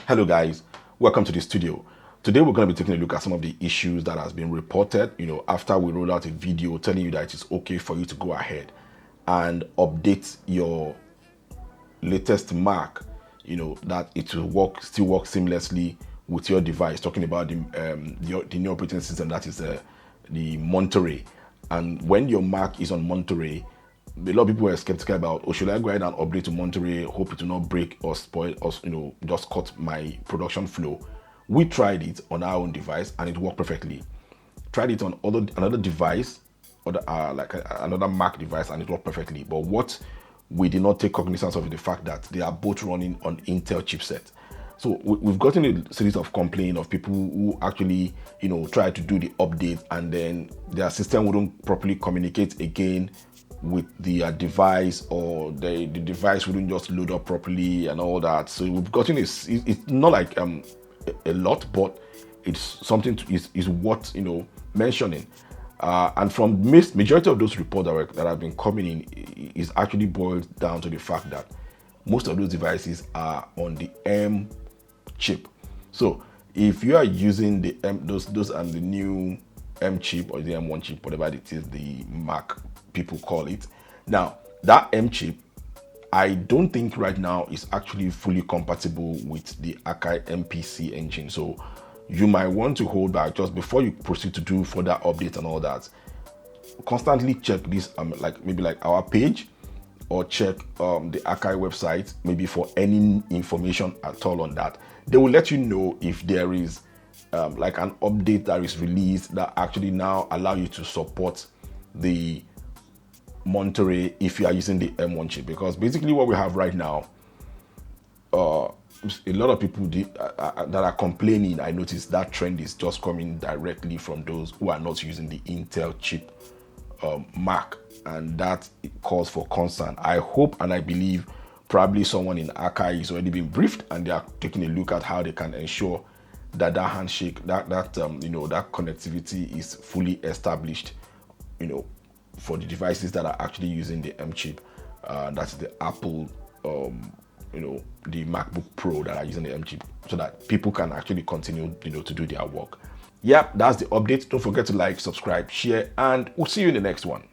Hello guys, welcome to the studio. Today we're going to be taking a look at some of the issues that has been reported, after we rolled out a video telling you that it is okay for you to go ahead and update your latest Mac, that it will still work seamlessly with your device. Talking about the new operating system, that is the Monterey. And when your Mac is on Monterey, a lot of people were skeptical about, should I go ahead and upgrade to Monterey, hope it will not break or spoil or just cut my production flow. We tried it on our own device and it worked perfectly. Tried it on another device, another Mac device, and it worked perfectly. But what we did not take cognizance of is the fact that they are both running on Intel chipset. So we've gotten a series of complaints of people who actually, try to do the update and then their system wouldn't properly communicate again with the device, or the device wouldn't just load up properly and all that. So we've gotten it's not like a lot, but it's something is worth mentioning. And from majority of those reports that have been coming in is actually boiled down to the fact that most of those devices are on the M chip. So if you are using the those and the new M chip or the M1 chip, whatever it is, the Mac people call it. Now that M chip, I don't think right now is actually fully compatible with the Akai MPC engine. So you might want to hold back just before you proceed to do further updates and all that. Constantly check this, maybe our page, or check the Akai website, maybe for any information at all on that. They will let you know if there is an update that is released that actually now allow you to support the Monterey if you are using the M1 chip. Because basically what we have right now, a lot of people that are complaining, I noticed that trend is just coming directly from those who are not using the Intel chip Mac, and that calls for concern. I hope and I believe probably someone in Akai is already been briefed and they are taking a look at how they can ensure that handshake, that connectivity is fully established, for the devices that are actually using the M chip. That's the Apple, the MacBook Pro that are using the M chip, so that people can actually continue, to do their work. Yep, that's the update. Don't forget to like, subscribe, share, and we'll see you in the next one.